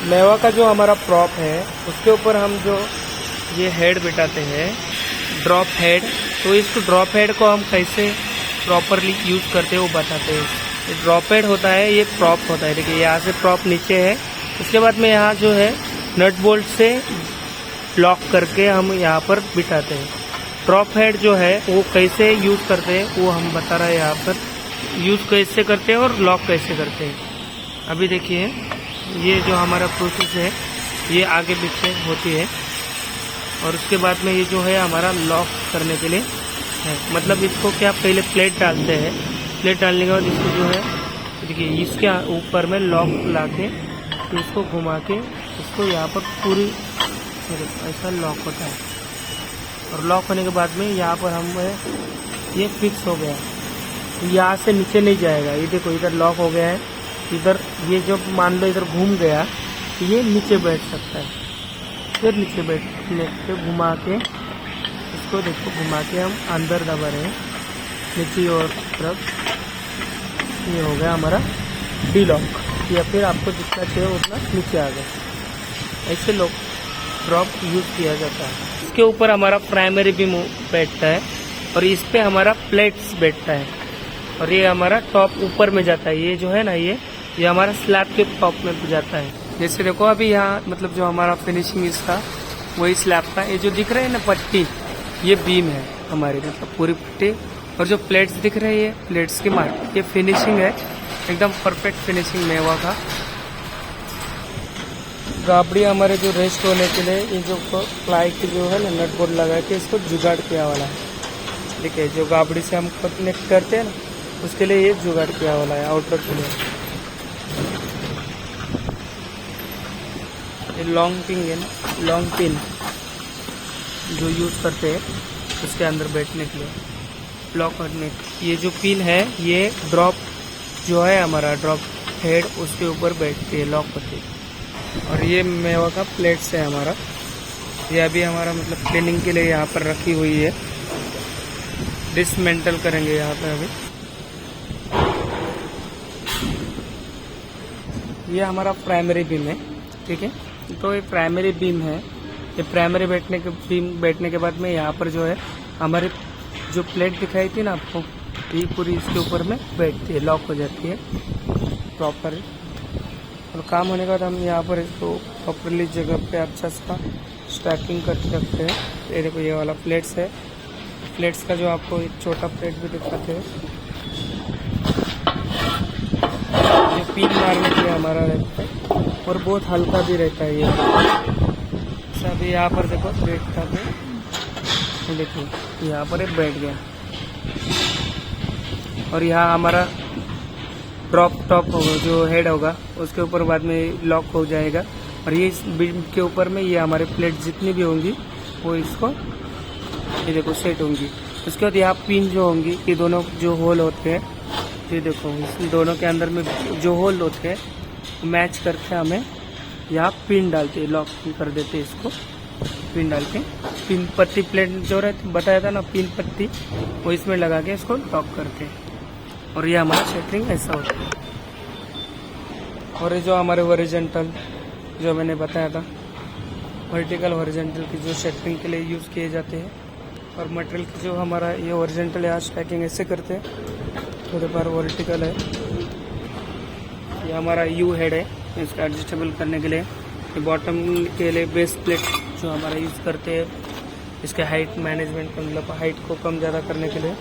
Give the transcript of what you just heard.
मेवा का जो हमारा प्रॉप है उसके ऊपर हम जो ये हेड बिठाते हैं, ड्रॉप हेड, तो इस ड्रॉप हेड को हम कैसे प्रॉपरली यूज़ करते हैं वो बताते हैं। ये ड्रॉप हेड होता है, ये प्रॉप होता है। देखिए यहाँ से प्रॉप नीचे है, उसके बाद में यहाँ जो है नट बोल्ट से लॉक करके हम यहाँ पर बिठाते हैं। ड्रॉप हेड जो है वो कैसे यूज़ करते हैं वो हम बता रहे हैं यहाँ पर, यूज़ कैसे करते हैं और लॉक कैसे करते हैं। अभी देखिए ये जो हमारा प्रोसेस है ये आगे पीछे होती है, और उसके बाद में ये जो है हमारा लॉक करने के लिए है। मतलब इसको क्या पहले प्लेट डालते हैं, प्लेट डालने के बाद इसको जो है देखिए इसके ऊपर में लॉक ला के इसको घुमा के इसको यहाँ पर पूरी ऐसा लॉक होता है। और लॉक होने के बाद में यहाँ पर हम ये फिक्स हो गया, यहाँ से नीचे नहीं जाएगा। ये देखो इधर लॉक हो गया है, इधर ये जो मान लो इधर घूम गया तो ये नीचे बैठ सकता है। फिर नीचे बैठने के घुमा के इसको देखो घुमा के हम अंदर दबा रहे हैं नीचे और तरफ। ये हो गया हमारा डी लॉक, या फिर आपको जितना चाहिए उतना नीचे आ गया। ऐसे लॉक ड्रॉप यूज़ किया जाता है। इसके ऊपर हमारा प्राइमरी बीम बैठता है और इस पे हमारा प्लेट्स बैठता है, और ये हमारा टॉप ऊपर में जाता है। ये जो है ना ये हमारा स्लैब के टॉप में जाता है। जैसे देखो अभी यहाँ मतलब जो हमारा फिनिशिंग इसका वही स्लैब का, ये जो दिख रहा है ना पट्टी, ये बीम है हमारी, मतलब पूरी पट्टी। और जो प्लेट्स दिख रही है प्लेट्स की मार्क, ये फिनिशिंग है, एकदम परफेक्ट फिनिशिंग मेवा का। गाबड़ी हमारे जो रेस्ट होने के लिए ये जो प्लाई की जो है ना नट बोल्ट लगा के इसको जुगाड़ किया वाला है। देखिए जो गाबड़ी से हम कनेक्ट करते हैं ना उसके लिए ये जुगाड़ किया वाला है आउटर के लिए। ये लॉन्ग पिन है ना, लॉन्ग पिन जो यूज़ करते हैं उसके अंदर बैठने के लिए लॉक करने। ये जो पिन है ये ड्रॉप जो है हमारा ड्रॉप हेड उसके ऊपर बैठती है, लॉक होती है। और ये मेवा का प्लेट्स है हमारा, ये अभी हमारा मतलब क्लीनिंग के लिए यहाँ पर रखी हुई है। डिसमेंटल करेंगे यहाँ पे अभी। ये हमारा प्राइमरी बीम है, ठीक है। तो ये प्राइमरी बीम है, ये प्राइमरी बैठने के बाद में यहाँ पर जो है हमारी जो प्लेट दिखाई थी ना आपको, ये पूरी इसके ऊपर में बैठती है, लॉक हो जाती है प्रॉपर। और काम होने के बाद हम यहाँ पर इसको प्रॉपरली जगह पे अच्छा सा स्टैकिंग करके रखते हैं। ये देखो ये वाला प्लेट्स है, प्लेट्स का जो आपको एक छोटा प्लेट भी दिखाते हैं, ये पिन मारने के लिए हमारा रहता है और बहुत हल्का भी रहता है ये। अभी यहाँ पर देखो बैठता है, देखिए यहाँ पर एक बैठ गया। और यहाँ हमारा ड्रॉप टॉप होगा, जो हेड होगा उसके ऊपर बाद में लॉक हो जाएगा। और ये इस बीम के ऊपर में ये हमारे प्लेट जितनी भी होंगी वो इसको ये देखो सेट होंगी। उसके बाद यहाँ पिन जो होंगी, ये दोनों जो होल होते हैं, ये देखो इस दोनों के अंदर में जो होल होते हैं मैच करके हमें यहाँ पिन डालते हैं, लॉक कर देते हैं इसको। पिन डाल के पिन पत्ती प्लेट जो रहती बताया था ना पिन पत्ती, वो इसमें लगा के इसको लॉक करते हैं। और ये हमारा शटरिंग ऐसा होता है। और ये जो हमारे हॉरिजॉन्टल जो मैंने बताया था, वर्टिकल हॉरिजॉन्टल की जो शटरिंग के लिए यूज़ किए जाते हैं। और मटेरियल की जो हमारा ये हॉरिजॉन्टल यहाँ स्टैकिंग ऐसे करते हैं, थोड़े बार वर्टिकल है। ये हमारा यू हेड है, इसका एडजस्टेबल करने के लिए। ये बॉटम के लिए बेस प्लेट जो हमारा यूज़ करते हैं, इसके हाइट मैनेजमेंट मतलब हाइट को कम ज़्यादा करने के लिए।